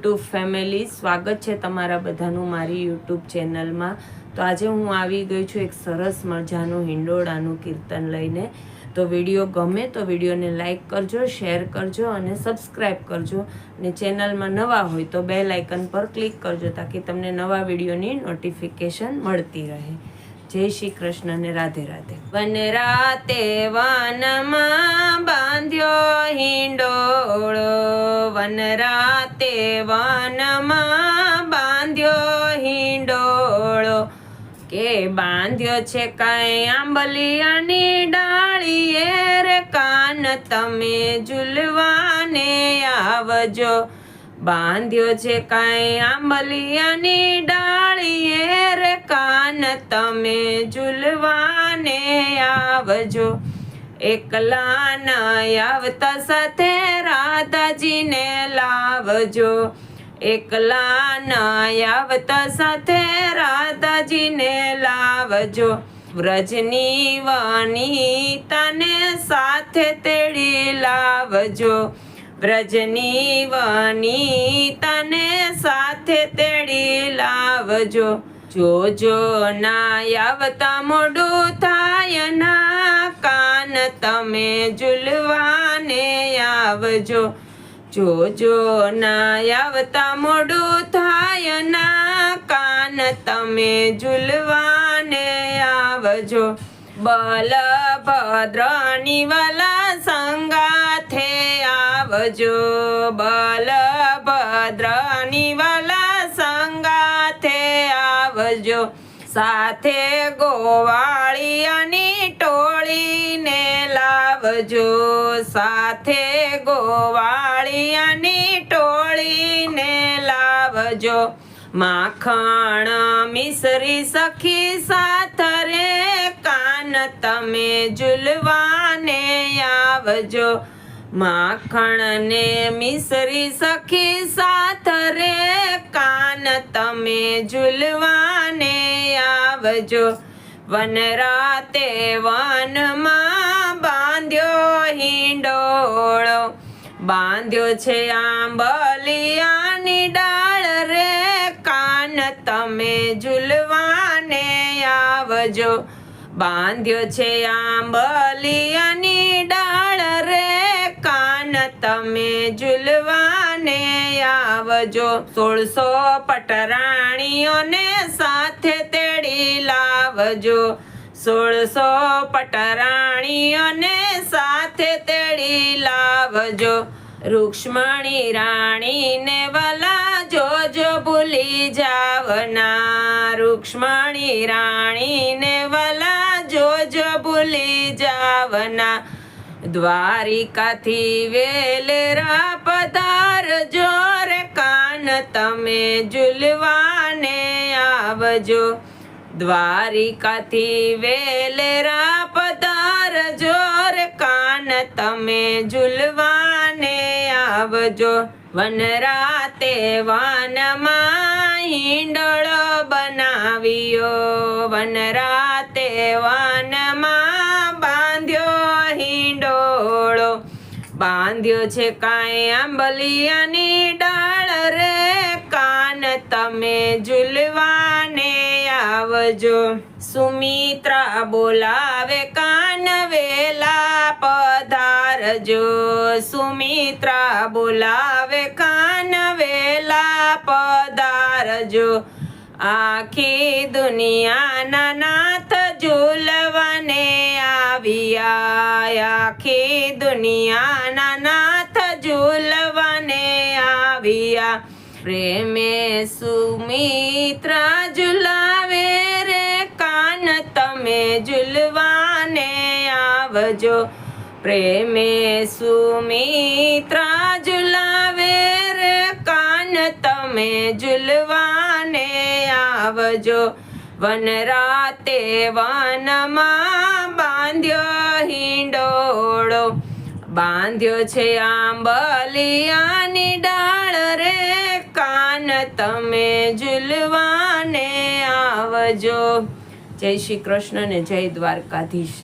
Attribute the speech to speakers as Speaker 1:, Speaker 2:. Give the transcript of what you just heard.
Speaker 1: YouTube family, સ્વાગત છે તમારા બધાનું મારી યુટ્યુબ ચેનલમાં। તો આજે હું આવી ગઈ છું એક સરસ મજાનું હિંડોળાનું કીર્તન લઈને। તો વિડીયો ગમે તો વિડીયોને લાઈક કરજો, શેર કરજો અને સબસ્ક્રાઈબ કરજો, અને ચેનલમાં નવા હોય તો બેલ આઇકન પર ક્લિક કરજો તાકી તમને નવા વિડીયોની નોટિફિકેશન મળતી રહે। જય શ્રી કૃષ્ણ ને રાધે રાધે। વન રાતે વનમાં બાંધ્યો હિંડોળો, વન રાતે વનમાં બાંધ્યો હિંડોળો, કે બાંધ્યો છે કાંઈ આંબલિયાની ડાળીએ રે, કાન તમે ઝૂલવાને આવજો। બાંધ્યો છે કાંઈ આંબલિયાની ડાળીએ રે, કાન તમે ઝૂલવાને આવજો। એકલા ન આવતા સાથે રાધાજીને લાવજો, એકલા ન આવતા સાથે રાધાજીને લાવજો। વ્રજની વનિતાને સાથે તેડી લાવજો, વ્રજની વનિતાને સાથે તેડી લાવજો। જોજો ના આવતા મોડું થાય ના, કાન તમે ઝૂલવાને આવજો। જોજો ના આવતા મોડું થાય ના, કાન તમે ઝૂલવાને આવજો। બલભદ્રની વાલા સંગાથે આવજો, બલભદ્રની વાલા સંગાથે આવજો। સાથે ગોવાળિયાની ટોળીને લાવજો, સાથે ગોવાળિયાની ટોળીને લાવજો। માખણ મિસરી સખી સાથ રે, કાન તમે ઝૂલવાને આવજો। માખણ ને મિસરી સખી સાથ રે, કાન તમે ઝૂલવાને આવજો। વન રાતે વનમાં બાંધ્યો હિંડોળો, બાંધ્યો છે આંબલિયાની ડાળ રે, કાન તમે ઝૂલવાને આવજો। બાંધ્યો છે આંબલિયાની ડાળ રે, કાન તમે ઝૂલવાને આવજો। 16 પટરાણીઓને સાથે તેડી લાવજો, 16 પટરાણીઓને સાથે તેડી લાવજો। રૂક્ષ્મણી રાણીને વાલા જોજો ભૂલી જાવના, રૂક્ષ્મણી રાણીને વાલા જોજો ભૂલી જાવના। દ્વારિકાથી વેલેરા પધારજો રે, કાન તમે ઝૂલવાને આવજો। દ્વારિકાથી વેલેરા પધારજો રે, કાન તમે ઝૂલવાને આવજો। વન રાતે વનમાં હિંડોળો બનાવ્યો, વન રાતે વનમાં બાંધ્યો હિંડોળો, બાંધ્યો છે કાંઈ આંબલિયાની ડાળ રે, કાન તમે ઝૂલવાને આવજો। સુમિત્રા બોલાવે કાન વેલા પધારજો, સુમિત્રા બોલાવે કાન વેલા પધારજો। આખી દુનિયાના નાથ ઝૂલવાને આવ્યા, આખી દુનિયાના નાથ ઝૂલવાને આવ્યા। પ્રેમે સુમિત્રા ઝુલાવે રે, કાન તમે ઝૂલવાને આવજો। પ્રેમે સુમિત્રા ઝુલાવે રે, કાન તમે ઝૂલવાને આવજો। વન રાતે વનમાં બાંધ્યો હિંડોળો, બાંધ્યો છે આંબલિયાની ડાળ રે, કાન તમે ઝૂલવાને આવજો। જય શ્રી કૃષ્ણ ને જય દ્વારકાધીશ।